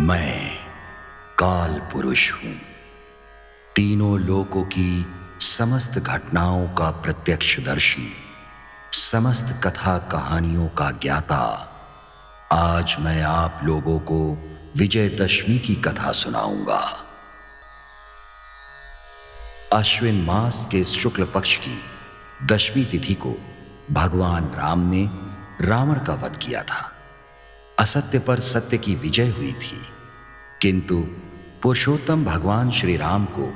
मैं काल पुरुष हूं, तीनों लोकों की समस्त घटनाओं का प्रत्यक्षदर्शी, समस्त कथा कहानियों का ज्ञाता। आज मैं आप लोगों को विजयदशमी की कथा सुनाऊंगा। अश्विन मास के शुक्ल पक्ष की दशमी तिथि को भगवान राम ने रावण का वध किया था। असत्य पर सत्य की विजय हुई थी, किंतु पुरुषोत्तम भगवान श्री राम को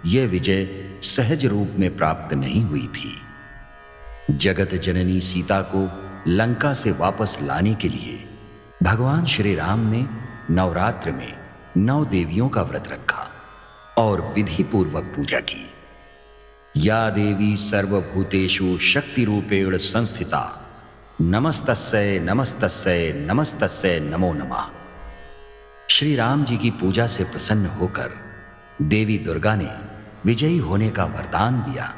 यह विजय सहज रूप में प्राप्त नहीं हुई थी। जगत जननी सीता को लंका से वापस लाने के लिए भगवान श्री राम ने नवरात्र में 9 देवियों का व्रत रखा और विधि पूर्वक पूजा की। या देवी सर्वभूतेषु शक्ति रूपेण संस्थिता नमस्तस्यै नमस्तस्यै नमस्तस्यै नमो नमः। श्री राम जी की पूजा से प्रसन्न होकर देवी दुर्गा ने विजयी होने का वरदान दिया।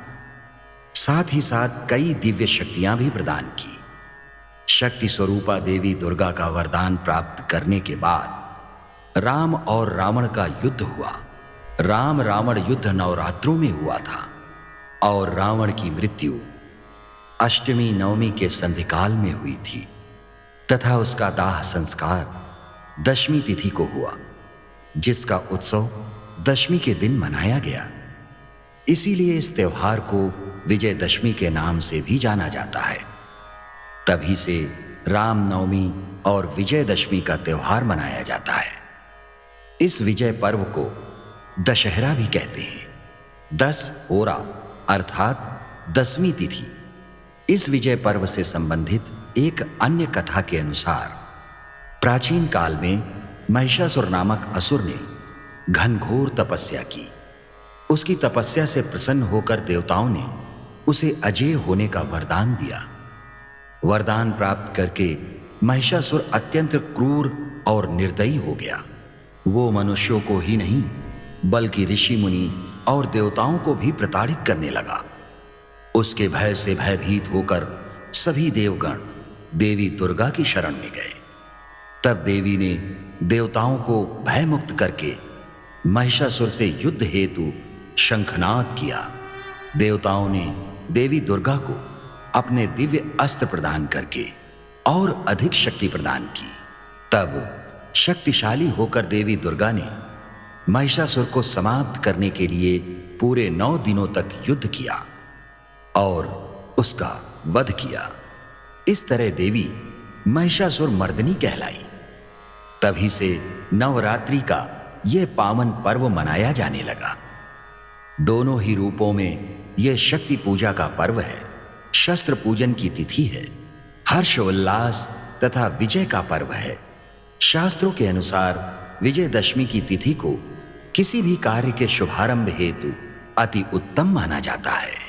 साथ ही साथ कई दिव्य शक्तियां भी प्रदान की। शक्ति स्वरूपा देवी दुर्गा का वरदान प्राप्त करने के बाद राम और रावण का युद्ध हुआ। राम रावण युद्ध नवरात्रों में हुआ था और रावण की मृत्यु अष्टमी नवमी के संधिकाल में हुई थी तथा उसका दाह संस्कार दशमी तिथि को हुआ, जिसका उत्सव दशमी के दिन मनाया गया। इसीलिए इस त्योहार को विजयदशमी के नाम से भी जाना जाता है। तभी से रामनवमी और विजयदशमी का त्योहार मनाया जाता है। इस विजय पर्व को दशहरा भी कहते हैं। 10 ओरा अर्थात 10वीं तिथि। इस विजय पर्व से संबंधित एक अन्य कथा के अनुसार प्राचीन काल में महिषासुर नामक असुर ने घनघोर तपस्या की। उसकी तपस्या से प्रसन्न होकर देवताओं ने उसे अजेय होने का वरदान दिया। वरदान प्राप्त करके महिषासुर अत्यंत क्रूर और निर्दयी हो गया। वो मनुष्यों को ही नहीं बल्कि ऋषि मुनि और देवताओं को भी प्रताड़ित करने लगा। उसके भय से भयभीत होकर सभी देवगण देवी दुर्गा की शरण में गए। तब देवी ने देवताओं को भयमुक्त करके महिषासुर से युद्ध हेतु शंखनाद किया। देवताओं ने देवी दुर्गा को अपने दिव्य अस्त्र प्रदान करके और अधिक शक्ति प्रदान की। तब शक्तिशाली होकर देवी दुर्गा ने महिषासुर को समाप्त करने के लिए पूरे 9 दिनों तक युद्ध किया और उसका वध किया। इस तरह देवी महिषासुर मर्दनी कहलाई। तभी से नवरात्रि का यह पावन पर्व मनाया जाने लगा। दोनों ही रूपों में यह शक्ति पूजा का पर्व है। शस्त्र पूजन की तिथि है। हर्ष उल्लास तथा विजय का पर्व है। शास्त्रों के अनुसार विजयदशमी की तिथि को किसी भी कार्य के शुभारंभ हेतु अति उत्तम माना जाता है।